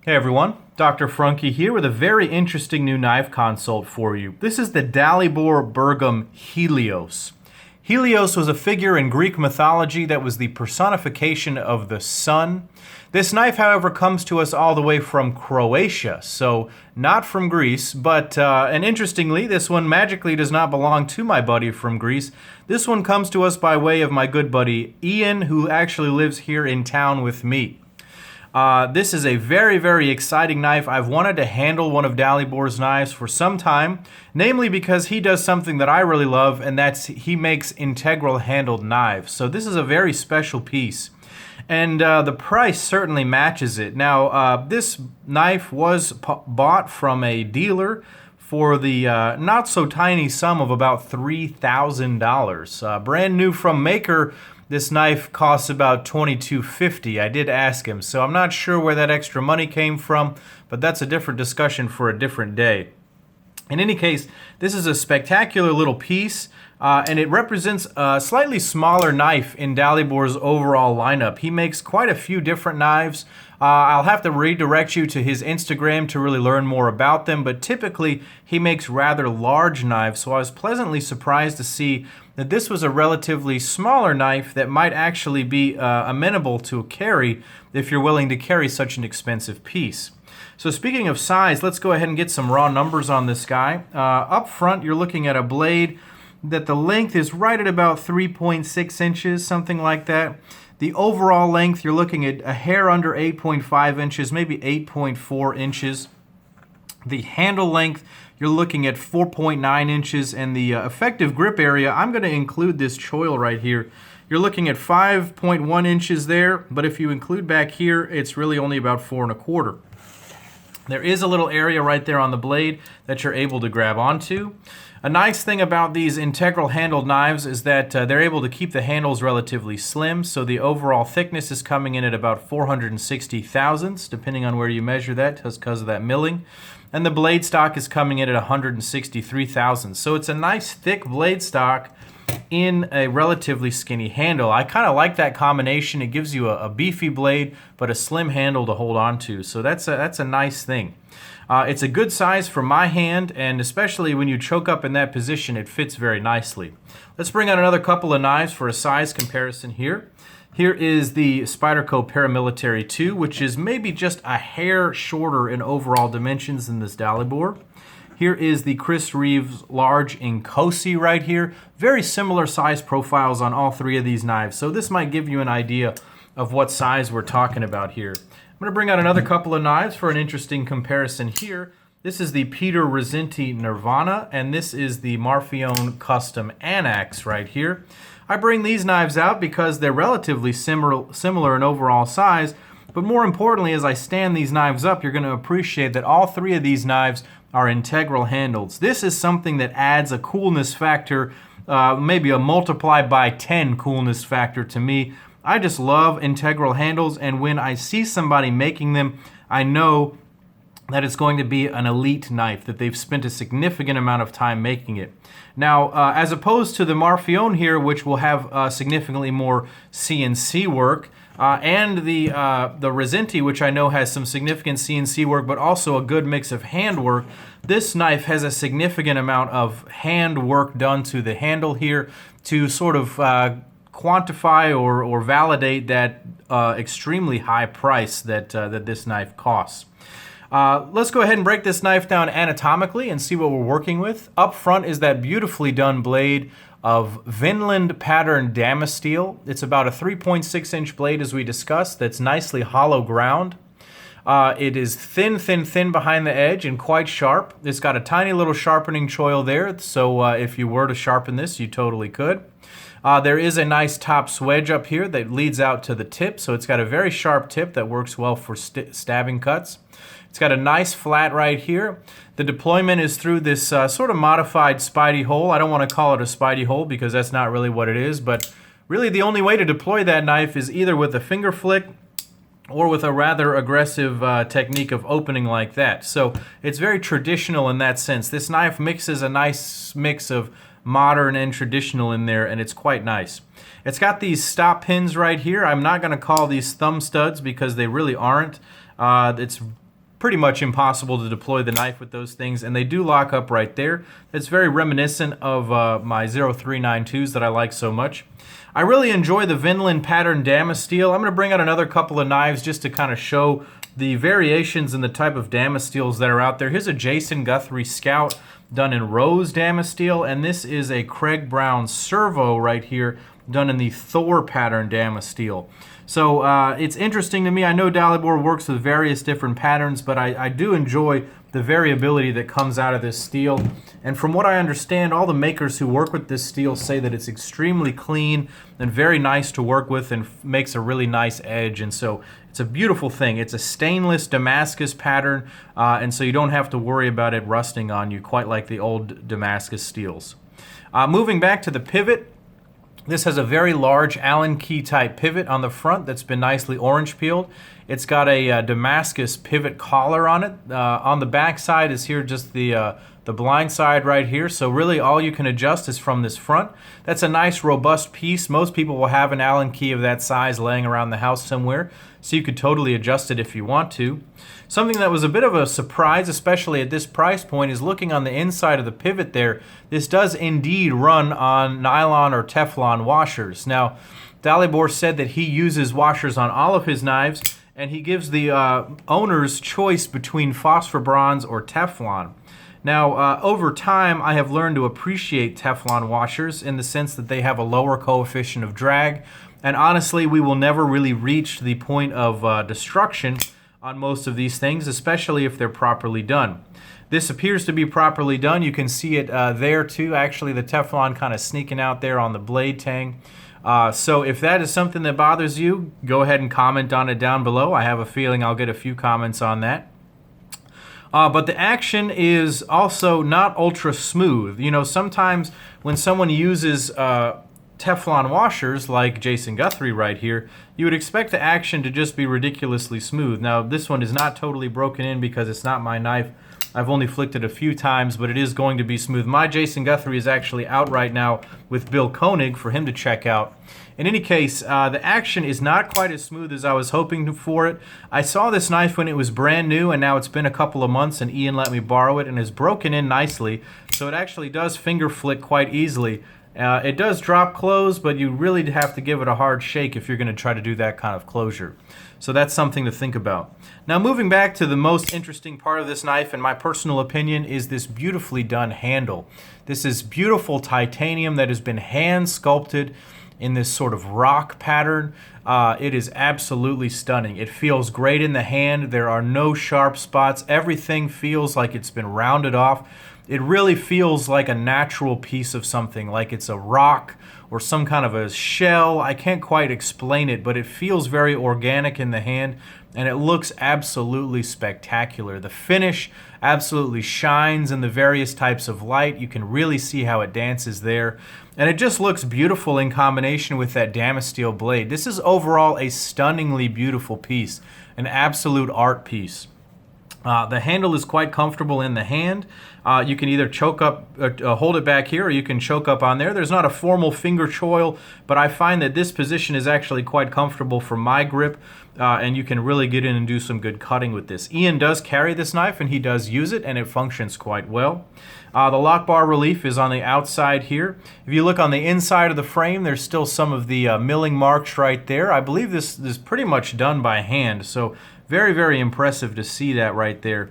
Hey everyone, Dr. Frunke here with a very interesting new knife consult for you. This is the Dalibor Bergam Helios. Helios was a figure in Greek mythology that was the personification of the sun. This knife, however, comes to us all the way from Croatia, so not from Greece, and interestingly, this one magically does not belong to my buddy from Greece. This one comes to us by way of my good buddy Ian, who actually lives here in town with me. This is a very, very exciting knife. I've wanted to handle one of Dalibor's knives for some time, namely because he does something that I really love, and that's he makes integral handled knives. So this is a very special piece, and the price certainly matches it. Now, this knife was bought from a dealer for the not so tiny sum of about $3,000. Brand new from maker. This knife costs about $22.50. I did ask him, so I'm not sure where that extra money came from, but that's a different discussion for a different day. In any case, this is a spectacular little piece, and it represents a slightly smaller knife in Dalibor's overall lineup. He makes quite a few different knives. I'll have to redirect you to his Instagram to really learn more about them, but typically he makes rather large knives, so I was pleasantly surprised to see that this was a relatively smaller knife that might actually be amenable to a carry if you're willing to carry such an expensive piece. So speaking of size, let's go ahead and get some raw numbers on this guy. Up front, you're looking at a blade that the length is right at about 3.6 inches, something like that. The overall length, you're looking at a hair under 8.5 inches, maybe 8.4 inches. The handle length, you're looking at 4.9 inches, and the effective grip area, I'm going to include this choil right here. You're looking at 5.1 inches there, but if you include back here, it's really only about 4.25. There is a little area right there on the blade that you're able to grab onto. A nice thing about these integral handled knives is that they're able to keep the handles relatively slim, so the overall thickness is coming in at about 460 thousandths, depending on where you measure that, just because of that milling. And the blade stock is coming in at 163 thousandths. So it's a nice thick blade stock in a relatively skinny handle. I kind of like that combination. It gives you a beefy blade, but a slim handle to hold on to. So that's a nice thing. It's a good size for my hand, and especially when you choke up in that position, it fits very nicely. Let's bring out another couple of knives for a size comparison here. Here is the Spyderco Paramilitary 2, which is maybe just a hair shorter in overall dimensions than this Dalibor. Here is the Chris Reeves Large Inkosi right here. Very similar size profiles on all three of these knives, so this might give you an idea of what size we're talking about here. I'm going to bring out another couple of knives for an interesting comparison here. This is the Peter Rizzenti Nirvana, and this is the Marfione Custom Anax right here. I bring these knives out because they're relatively similar in overall size, but more importantly, as I stand these knives up, you're going to appreciate that all three of these knives are integral handles. This is something that adds a coolness factor, maybe a multiplied by 10 coolness factor to me. I just love integral handles, and when I see somebody making them, I know that it's going to be an elite knife, that they've spent a significant amount of time making it. Now, as opposed to the Marfione here, which will have significantly more CNC work, and the Rizzenti, which I know has some significant CNC work, but also a good mix of hand work, this knife has a significant amount of hand work done to the handle here to sort of quantify or validate that extremely high price that this knife costs. Let's go ahead and break this knife down anatomically and see what we're working with. Up front is that beautifully done blade of Vinland pattern Damasteel. It's about a 3.6 inch blade, as we discussed, that's nicely hollow ground. It is thin behind the edge and quite sharp. It's got a tiny little sharpening choil there, so if you were to sharpen this, you totally could. There is a nice top swedge up here that leads out to the tip, so it's got a very sharp tip that works well for stabbing cuts. It's got a nice flat right here. The deployment is through this sort of modified Spidey hole. I don't want to call it a Spidey hole because that's not really what it is, but really the only way to deploy that knife is either with a finger flick or with a rather aggressive technique of opening like that. So it's very traditional in that sense. This knife mixes a nice mix of modern and traditional in there, and it's quite nice. It's got these stop pins right here. I'm not going to call these thumb studs because they really aren't. It's pretty much impossible to deploy the knife with those things, and they do lock up right there. It's very reminiscent of my 0392s that I like so much. I really enjoy the Vinland pattern Damasteel. I'm going to bring out another couple of knives just to kind of show the variations in the type of Damasteels that are out there. Here's a Jason Guthrie Scout done in rose Damasteel, and this is a Craig Brown Servo right here done in the Thor pattern Damasteel. So it's interesting to me. I know Dalibor works with various different patterns, but I do enjoy the variability that comes out of this steel. And from what I understand, all the makers who work with this steel say that it's extremely clean and very nice to work with and makes a really nice edge. And so it's a beautiful thing. It's a stainless Damascus pattern, and so you don't have to worry about it rusting on you, quite like the old Damascus steels. Moving back to the pivot, this has a very large Allen key type pivot on the front that's been nicely orange peeled. It's got a Damascus pivot collar on it. On the back side is here just the blind side right here. So really all you can adjust is from this front. That's a nice robust piece. Most people will have an Allen key of that size laying around the house somewhere, so you could totally adjust it if you want to. Something that was a bit of a surprise, especially at this price point, is looking on the inside of the pivot there. This does indeed run on nylon or Teflon washers. Now, Dalibor said that he uses washers on all of his knives, and he gives the owners choice between phosphor bronze or Teflon. Now, over time, I have learned to appreciate Teflon washers in the sense that they have a lower coefficient of drag, and honestly, we will never really reach the point of destruction on most of these things, especially if they're properly done. This appears to be properly done. You can see it there too, actually the Teflon kind of sneaking out there on the blade tang. So if that is something that bothers you, go ahead and comment on it down below. I have a feeling I'll get a few comments on that. But the action is also not ultra smooth. You know, sometimes when someone uses Teflon washers like Jason Guthrie right here, you would expect the action to just be ridiculously smooth. Now this one is not totally broken in because it's not my knife. I've only flicked it a few times, but it is going to be smooth. My Jason Guthrie is actually out right now with Bill Koenig for him to check out. In any case, the action is not quite as smooth as I was hoping for it. I saw this knife when it was brand new, and now it's been a couple of months, and Ian let me borrow it, and it's broken in nicely, so it actually does finger flick quite easily. It does drop close, but you really have to give it a hard shake if you're going to try to do that kind of closure. So that's something to think about. Now moving back to the most interesting part of this knife, in my personal opinion, is this beautifully done handle. This is beautiful titanium that has been hand sculpted in this sort of rock pattern. It is absolutely stunning. It feels great in the hand. There are no sharp spots. Everything feels like it's been rounded off. It really feels like a natural piece of something, like it's a rock or some kind of a shell. I can't quite explain it, but it feels very organic in the hand, and it looks absolutely spectacular. The finish absolutely shines in the various types of light. You can really see how it dances there, and it just looks beautiful in combination with that Damasteel blade. This is overall a stunningly beautiful piece, an absolute art piece. The handle is quite comfortable in the hand. You can either choke up, hold it back here, or you can choke up on there. There's not a formal finger choil, but I find that this position is actually quite comfortable for my grip, and you can really get in and do some good cutting with this. Ian does carry this knife, and he does use it, and it functions quite well. The lock bar relief is on the outside here. If you look on the inside of the frame, there's still some of the milling marks right there. I believe this is pretty much done by hand, so very, very impressive to see that right there.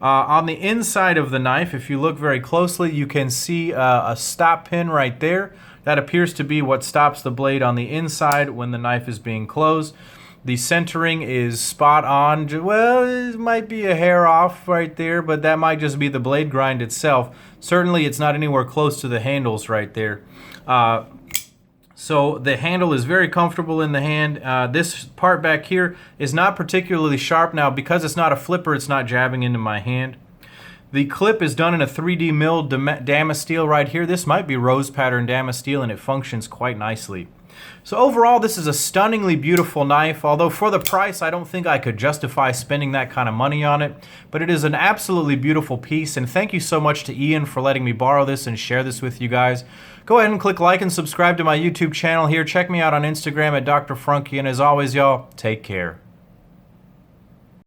On the inside of the knife, if you look very closely, you can see a stop pin right there. That appears to be what stops the blade on the inside when the knife is being closed. The centering is spot on. Well, it might be a hair off right there, but that might just be the blade grind itself. Certainly, it's not anywhere close to the handles right there. So the handle is very comfortable in the hand. This part back here is not particularly sharp. Now, because it's not a flipper, it's not jabbing into my hand. The clip is done in a 3D milled Damasteel right here. This might be rose pattern Damasteel, and it functions quite nicely. So overall, this is a stunningly beautiful knife, although for the price, I don't think I could justify spending that kind of money on it, but it is an absolutely beautiful piece, and thank you so much to Ian for letting me borrow this and share this with you guys. Go ahead and click like and subscribe to my YouTube channel here. Check me out on Instagram at Dr. Frunky, and as always, y'all, take care.